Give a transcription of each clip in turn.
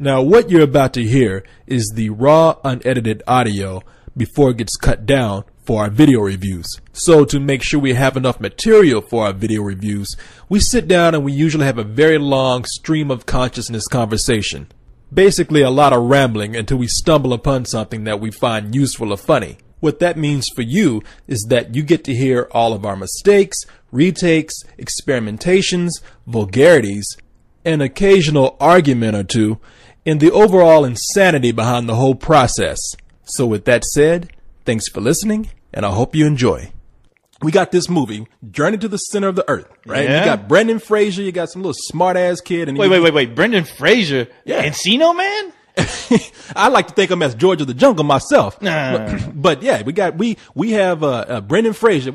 Now, what you're about to hear is the raw, unedited audio before it gets cut down for our video reviews. So to make sure we have enough material for our video reviews, we sit down and we usually have a very long stream of consciousness conversation. Basically a lot of rambling until we stumble upon something that we find useful or funny. What that means for you is that you get to hear all of our mistakes, retakes, experimentations, vulgarities, an occasional argument or two, and the overall insanity behind the whole process. So with that said, thanks for listening, and I hope you enjoy. We got this movie, Journey to the Center of the Earth, right? Yeah. You got Brendan Fraser, you got some little smart-ass kid. And Wait. Brendan Fraser? Yeah. Encino Man? I like to think of him as George of the Jungle myself. Nah. But yeah, we have Brendan Fraser,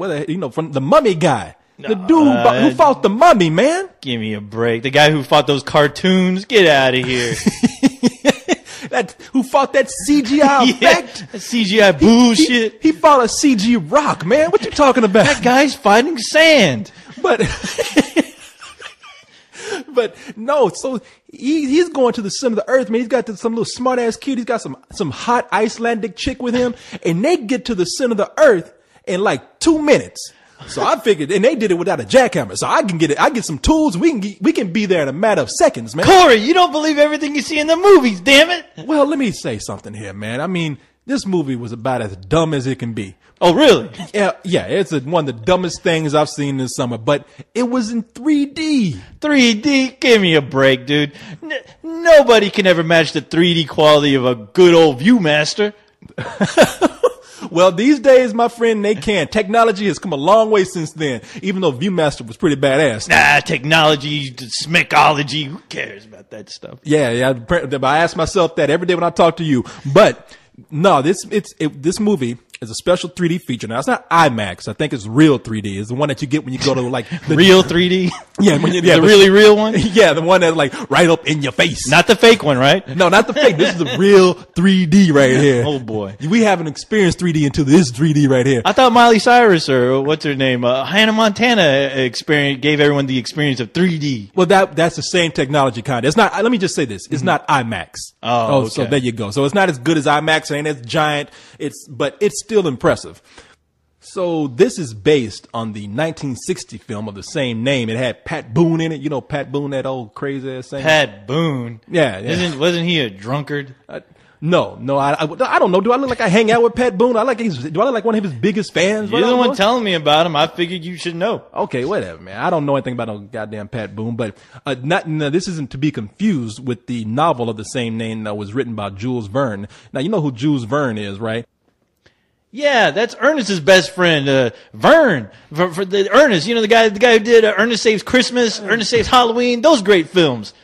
from the Mummy guy. The dude who fought the mummy, man. Give me a break. The guy who fought those cartoons? Get out of here. Who fought that CGI effect? That CGI bullshit. He fought a CG rock, man. What you talking about? That guy's fighting sand. But no, so he's going to the center of the earth, man. He's got some little smart ass kid. He's got some hot Icelandic chick with him, and they get to the center of the earth in like 2 minutes. So I figured, and they did it without a jackhammer. So I can get it. I get some tools. We can be there in a matter of seconds, man. Corey, you don't believe everything you see in the movies, damn it. Well, let me say something here, man. I mean, this movie was about as dumb as it can be. Oh, really? Yeah, it's one of the dumbest things I've seen this summer, but it was in 3D. 3D? Give me a break, dude. Nobody can ever match the 3D quality of a good old Viewmaster. Well, these days, my friend, they can. Technology has come a long way since then, even though Viewmaster was pretty badass. Nah, technology, smecology, who cares about that stuff? Yeah, I ask myself that every day when I talk to you. But no, this movie is a special 3D feature. Now, it's not IMAX. I think it's real 3D. It's the one that you get when you go to like the real 3D. Yeah, the really real one. Yeah, the one that's like right up in your face. Not the fake one, right? No, not the fake. This is the real 3D right here. Oh boy, we haven't experienced 3D until this 3D right here. I thought Miley Cyrus or what's her name, Hannah Montana gave everyone the experience of 3D. Well, that's the same technology kind. It's not. Let me just say this: it's not IMAX. Oh, okay. So there you go. So it's not as good as IMAX. It ain't as giant. But it's still impressive. So this is based on the 1960 film of the same name. It had Pat Boone in it. You know Pat Boone, that old crazy ass singer. Pat Boone. Yeah. Wasn't he a drunkard? No. I don't know. Do I look like I hang out with Pat Boone? Do I look like one of his biggest fans? You're the one telling me about him. I figured you should know. Okay, whatever, man. I don't know anything about no goddamn Pat Boone, but this isn't to be confused with the novel of the same name that was written by Jules Verne. Now, you know who Jules Verne is, right? Yeah, that's Ernest's best friend, Vern. For the Ernest, the guy who did Ernest Saves Christmas, Ernest Saves Halloween, those great films.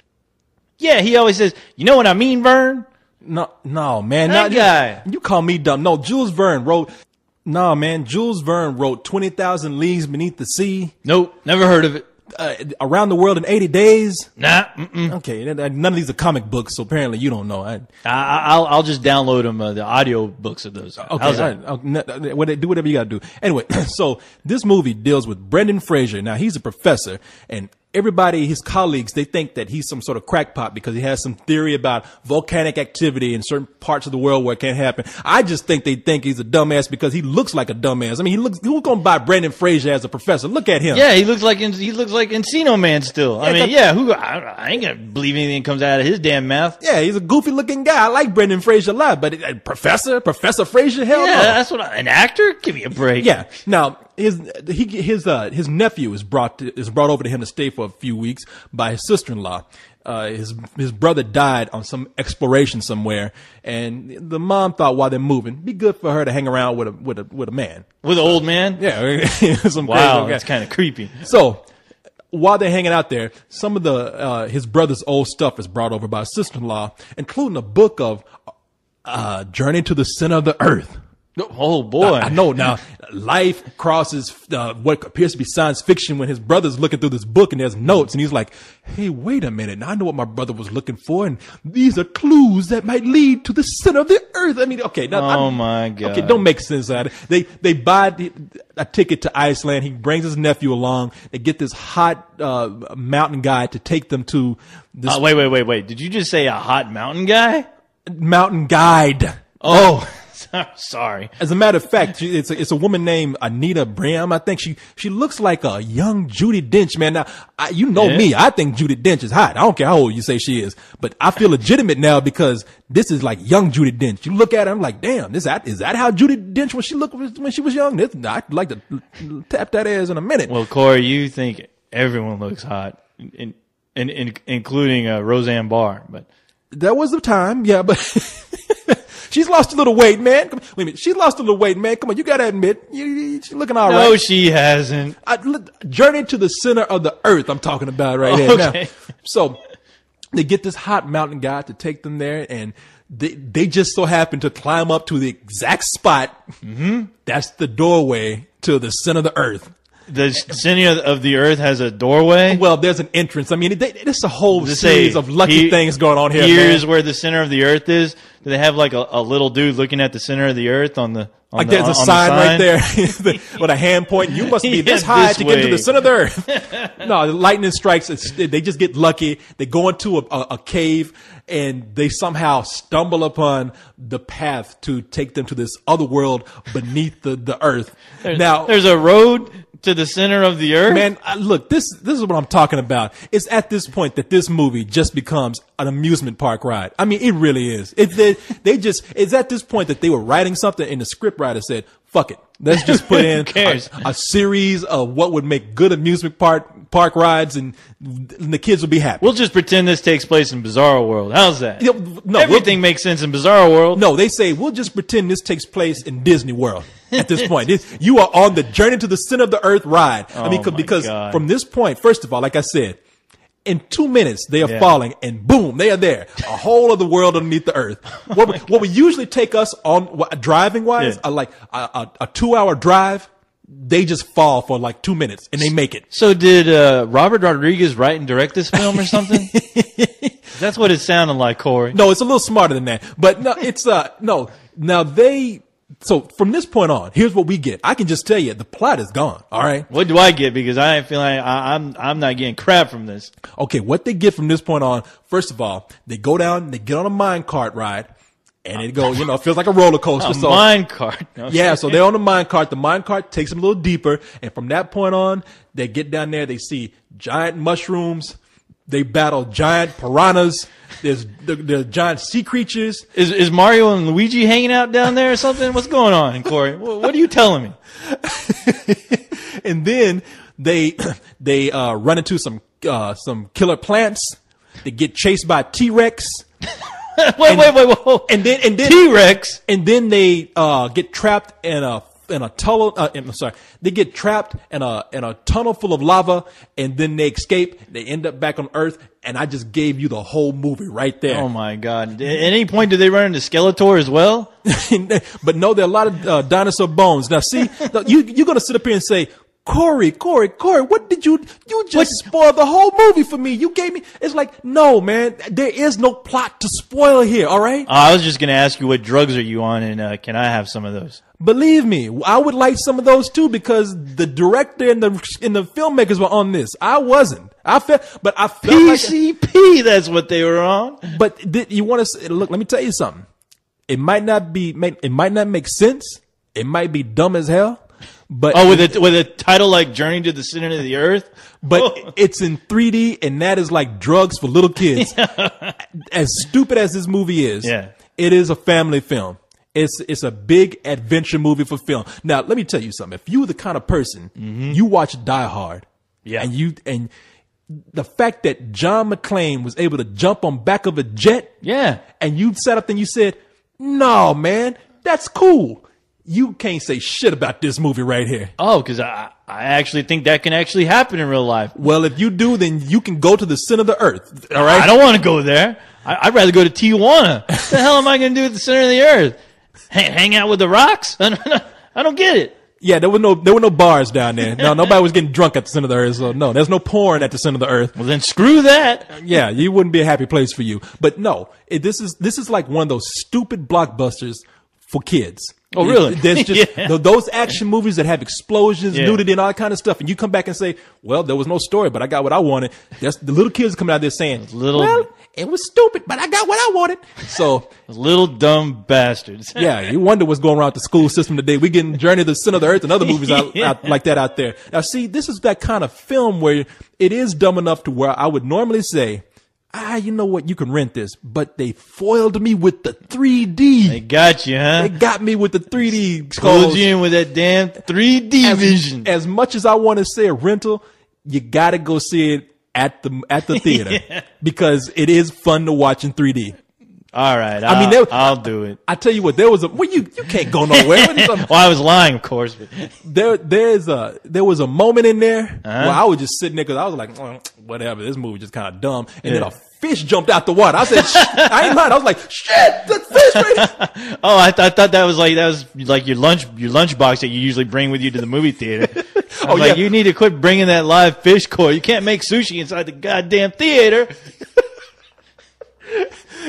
Yeah, he always says, "You know what I mean, Vern?" No, man. That guy. You call me dumb. No, Jules Verne wrote. No, man. Jules Verne wrote 20,000 Leagues Beneath the Sea. Nope, never heard of it. Around the World in 80 Days. Nah. Okay, none of these are comic books, so apparently you don't know. I'll just download them, the audio books of those. Okay, all right. Do whatever you got to do. Anyway, so this movie deals with Brendan Fraser. Now he's a professor, and everybody, his colleagues, they think that he's some sort of crackpot because he has some theory about volcanic activity in certain parts of the world where it can't happen. I just think they think he's a dumbass because he looks like a dumbass. I mean, who's gonna buy Brendan Fraser as a professor? Look at him. Yeah, he looks like Encino Man still. I ain't gonna believe anything comes out of his damn mouth. Yeah, he's a goofy looking guy. I like Brendan Fraser a lot, but Professor Fraser, hell no. That's an actor? Give me a break. Yeah. Now, his nephew is brought over to him to stay for a few weeks by his sister-in-law. His brother died on some exploration somewhere, and the mom thought while they're moving, it'd be good for her to hang around with a man. With an old man? Yeah. Wow, that's kind of creepy. So while they're hanging out there, some of his brother's old stuff is brought over by his sister-in-law, including a book of Journey to the Center of the Earth. Oh boy. I know now. Life crosses what appears to be science fiction when his brother's looking through this book and there's notes and he's like, hey, wait a minute. Now I know what my brother was looking for and these are clues that might lead to the center of the earth. I mean, okay. Now, my God. Okay, don't make sense out of it. They buy a ticket to Iceland. He brings his nephew along. They get this hot mountain guy to take them to this. Wait. Did you just say a hot mountain guy? Mountain guide. Oh. Sorry. As a matter of fact, it's a woman named Anita Bram. I think she looks like a young Judi Dench, man. Now, you know me. I think Judi Dench is hot. I don't care how old you say she is, but I feel legitimate now because this is like young Judi Dench. You look at her, I'm like, damn, is that how Judi Dench when she was young? I'd like to tap that ass in a minute. Well, Corey, you think everyone looks hot, including Roseanne Barr, but there was a time, yeah, but. She's lost a little weight, man. Wait a minute. She's lost a little weight, man. Come on. You got to admit. She's looking all right. No, she hasn't. Journey to the center of the earth I'm talking about right here. Okay. Now, so they get this hot mountain guy to take them there and they just so happen to climb up to the exact spot. Mm-hmm. That's the doorway to the center of the earth. The center of the earth has a doorway? Well, there's an entrance. I mean, it's a whole series of lucky things going on here. Here's where the center of the earth is. Do they have like a little dude looking at the center of the earth on the there's a sign right there with a hand pointing. You must be this high to get to the center of the earth. No, the lightning strikes. They just get lucky. They go into a cave and they somehow stumble upon the path to take them to this other world beneath the earth. There's a road to the center of the earth? Man, look, this is what I'm talking about. It's at this point that this movie just becomes an amusement park ride. I mean, it really is. It's at this point that they were writing something and the script writer said, fuck it. Let's just put in a series of what would make good amusement park rides and the kids will be happy. We'll just pretend this takes place in Bizarro World. How's that? No, everything makes sense in Bizarro World. No, they say we'll just pretend this takes place in Disney World at this point. You are on the journey to the center of the earth ride. Because from this point, first of all, like I said, in 2 minutes, they are falling and boom, they are there. A whole other world underneath the earth. What would usually take us on driving wise, like a 2-hour drive, they just fall for like 2 minutes and they make it. So did Robert Rodriguez write and direct this film or something? That's what it sounded like, Corey. No, it's a little smarter than that. But no, it's no. Now so from this point on, here's what we get. I can just tell you the plot is gone. All right. What do I get? Because I feel like I'm not getting crap from this. Okay. What they get from this point on, first of all, they go down, they get on a minecart ride and it goes, it feels like a roller coaster. A minecart. Okay. Yeah. So they're on the minecart. The minecart takes them a little deeper. And from that point on, they get down there. They see giant mushrooms. They battle giant piranhas. There's giant sea creatures. Is Mario and Luigi hanging out down there or something? What's going on, Corey? What are you telling me? And then they run into some killer plants. They get chased by T-Rex. Wait. And then T-Rex. And then they get trapped in a tunnel. They get trapped in a tunnel full of lava, and then they escape. They end up back on Earth, and I just gave you the whole movie right there. Oh my God! At any point, did they run into Skeletor as well? But no, there are a lot of dinosaur bones. Now, see, you're gonna sit up here and say, Corey, what did you just spoiled the whole movie for me. You gave me, it's like, no, man, there is no plot to spoil here. All right. I was just going to ask you, what drugs are you on? And, can I have some of those? Believe me, I would like some of those too, because the director and the filmmakers were on this. I wasn't. I felt PCP, like, that's what they were on. But you want to look, let me tell you something. It might not make sense. It might be dumb as hell. But with a title like Journey to the Center of the Earth, but it's in 3D, and that is like drugs for little kids. As stupid as this movie is, it is a family film. It's a big adventure movie for film. Now, let me tell you something. If you were the kind of person you watch Die Hard, and the fact that John McClane was able to jump on back of a jet, and you sat up and you said, "No, man, that's cool." You can't say shit about this movie right here. Oh, because I actually think that can actually happen in real life. Well, if you do, then you can go to the center of the earth. All right. I don't want to go there. I'd rather go to Tijuana. What the hell am I going to do at the center of the earth? hang out with the rocks? I don't get it. Yeah, there were no bars down there. No, nobody was getting drunk at the center of the earth. So no, there's no porn at the center of the earth. Well, then screw that. Yeah, you wouldn't be a happy place for you. But no, this is like one of those stupid blockbusters for kids. Oh, really? There's just Yeah. those action movies that have explosions, Yeah. nudity, and all that kind of stuff. And you come back and say, well, there was no story, but I got what I wanted. There's the little kids coming out there saying, well, it was stupid, but I got what I wanted. So Little dumb bastards. yeah, you wonder what's going on with the school system today. We're getting Journey to the Center of the Earth and other movies out like that out there. Now, see, this is that kind of film where it is dumb enough to where I would normally say, you know what, you can rent this. But they foiled me with the 3D. They got you, huh? They got me with the 3D. Pulled you in with that damn 3D vision. As much as I want to say a rental, you got to go see it at the theater because it is fun to watch in 3D. All right, I'll do it. I tell you what, there was you can't go nowhere. Well, I was lying, of course. But there was a moment in there where I was just sitting there because I was like, whatever, this movie just kind of dumb. And then a fish jumped out the water. I said, I ain't lying. I was like, shit, the fish right here. Oh, I thought that was like your lunch box that you usually bring with you to the movie theater. I was you need to quit bringing that live fish koi. You can't make sushi inside the goddamn theater.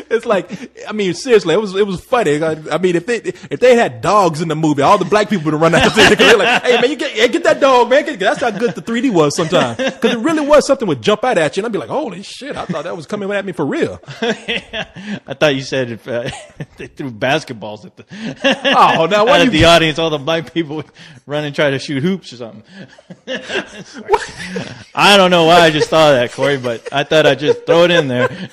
It's like, I mean, seriously, it was funny. I mean, if they had dogs in the movie, all the black people would run out the theater because they're like, hey man, you get that dog, man. That's how good the 3D was sometimes. Because it really was something would jump out at you, and I'd be like, holy shit, I thought that was coming at me for real. I thought you said if they threw basketballs at the audience, all the black people would run and try to shoot hoops or something. I don't know why I just thought of that, Corey, but I thought I'd just throw it in there.